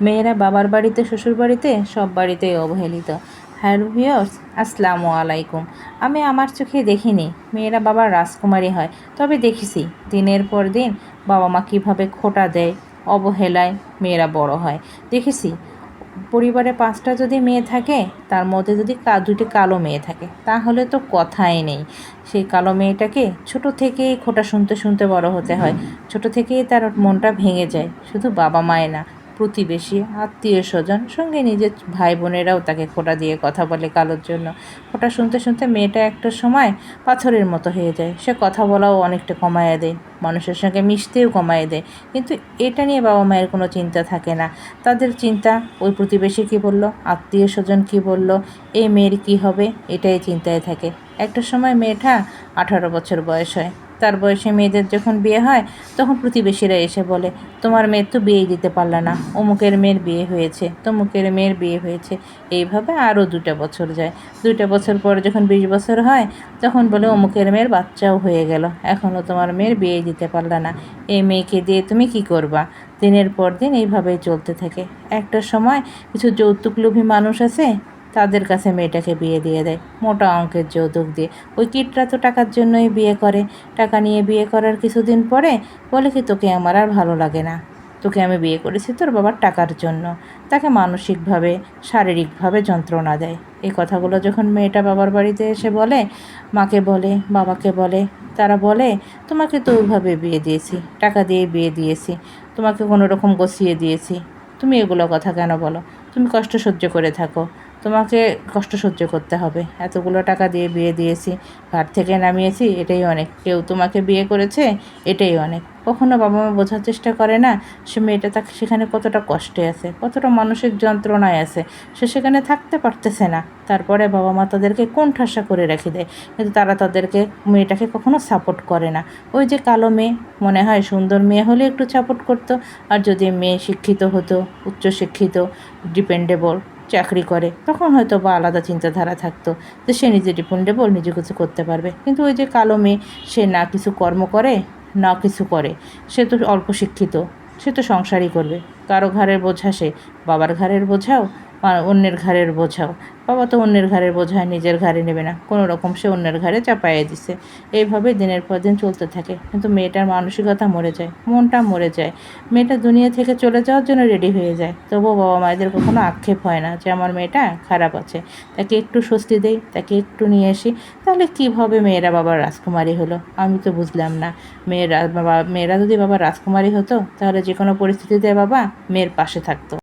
মেয়েরা বাবার বাড়িতে, শ্বশুর বাড়িতে, সব বাড়িতেই অবহেলিত। হ্যালো ভিউয়ার্স, আসসালামু আলাইকুম। আমি আমার চোখে দেখিনি মেয়েরা বাবার রাজকুমারী হয়, তবে দেখেছি দিনের পর দিন বাবা মা কীভাবে খোঁটা দেয়, অবহেলায় মেয়েরা বড় হয়। দেখেছি পরিবারে 5টা যদি মেয়ে থাকে, তার মধ্যে যদি দুটি কালো মেয়ে থাকে, তাহলে তো কথাই নেই। সেই কালো মেয়েটাকে ছোট থেকেই খোঁটা শুনতে শুনতে বড় হতে হয়। ছোট থেকেই তার মনটা ভেঙে যায়। শুধু বাবা মায়ে না, প্রতিবেশী, আত্মীয় স্বজন, সঙ্গে নিজের ভাই বোনেরাও তাকে খোঁটা দিয়ে কথা বলে কালোর জন্য। খোঁটা শুনতে শুনতে মেয়েটা একটা সময় পাথরের মতো হয়ে যায়। সে কথা বলাও অনেকটা কমায় দেয়, মানুষের সঙ্গে মিশতেও কমায় দেয়। কিন্তু এটা নিয়ে বাবা মায়ের কোনো চিন্তা থাকে না। তাদের চিন্তা ওই প্রতিবেশী কী বলল, আত্মীয় স্বজন কী বলল, এই মেয়ের কী হবে, এটাই চিন্তায় থাকে। একটা সময় মেয়েটা 18 বছর বয়স হয়। তার বয়সে মেয়েদের যখন বিয়ে হয়, তখন প্রতিবেশীরা এসে বলে, তোমার মেয়ের তো বিয়েই দিতে পারলে না, অমুকের মেয়ের বিয়ে হয়েছে, তমুকের মেয়ের বিয়ে হয়েছে। এইভাবে আরও 2টা বছর যায়। 2টা বছর পর যখন 20 বছর হয়, তখন বলে অমুকের মেয়ের বাচ্চাও হয়ে গেল, এখনও তোমার মেয়ের বিয়ে দিতে পারলে না, এই মেয়েকে দিয়ে তুমি কি করবা। দিনের পর দিন এইভাবেই চলতে থাকে। একটা সময় কিছু যৌতুকলোভী মানুষ আছে, তাদের কাছে মেয়েটাকে বিয়ে দিয়ে দেয় মোটা অঙ্কের যৌতুক দিয়ে। ওই কিটরা তো টাকার জন্যই বিয়ে করে। টাকা নিয়ে বিয়ে করার কিছুদিন পরে বলে কি, তোকে আমার আর ভালো লাগে না, তোকে আমি বিয়ে করেছি তোর বাবার টাকার জন্য। তাকে মানসিকভাবে, শারীরিকভাবে যন্ত্রণা দেয়। এই কথাগুলো যখন মেয়েটা বাবার বাড়িতে এসে বলে, মাকে বলে, বাবাকে বলে, তারা বলে, তোমাকে তো ওইভাবে বিয়ে দিয়েছি, টাকা দিয়ে বিয়ে দিয়েছি, তোমাকে কোনো রকম গছিয়ে দিয়েছি, তুমি এগুলো কথা কেন বলো, তুমি কষ্ট সহ্য করে থাকো, তোমাকে কষ্ট সহ্য করতে হবে, এতগুলো টাকা দিয়ে বিয়ে দিয়েছি, ঘাট থেকে নামিয়েছি, এটাই অনেক, কেউ তোমাকে বিয়ে করেছে, এটাই অনেক। কখনো বাবা মা বোঝার চেষ্টা করে না সে মেয়েটা তাকে সেখানে কতটা কষ্টে আছে, কতটা মানসিক যন্ত্রণায় আছে, সে সেখানে থাকতে পারতেছে না। তারপরে বাবা মা তাদেরকে কোণঠাসা করে রেখে দেয়, কিন্তু তারা তাদেরকে, মেয়েটাকে কখনো সাপোর্ট করে না। ওই যে কালো মেয়ে, মনে হয় সুন্দর মেয়ে হলে একটু সাপোর্ট করতো, আর যদি মেয়ে শিক্ষিত হতো, উচ্চশিক্ষিত, ডিপেন্ডেবল, চাকরি করে, তখন হয়তো বা আলাদা চিন্তাধারা থাকতো যে সে নিজে ডিপেন্ডেবল, নিজে কিছু করতে পারবে। কিন্তু ওই যে কালো মেয়ে, সে না কিছু কর্ম করে, না কিছু করে, সে তো অল্প শিক্ষিত, সে তো সংসারই করবে। কারো ঘাড়ের বোঝা সে, বাবার ঘাড়ের বোঝাও, অন্যের ঘাড়ের বোঝাও। বাবা তো অন্যের ঘাড়ের বোঝা নিজের ঘাড়ে নেবে না, কোনো রকম সে অন্যের ঘাড়ে চাপাইয়ে দিছে। এইভাবে দিনের পর দিন চলতে থাকে। কিন্তু মেয়েটার মানসিকতা মরে যায়, মনটা মরে যায়। মেয়েটা দুনিয়া থেকে চলে যাওয়ার জন্য রেডি হয়ে যায়। তবুও বাবা মায়েদের কখনো আক্ষেপ হয় না যে আমার মেয়েটা খারাপ আছে, তাকে একটু স্বস্তি দেই, তাকে একটু নিয়ে আসি। তাহলে কীভাবে মেয়েরা বাবার রাজকুমারী হলো, আমি তো বুঝলাম না। মেয়েরা যদি বাবার রাজকুমারী হতো, তাহলে যে কোনো পরিস্থিতিতে বাবা মেয়ের পাশে থাকতো।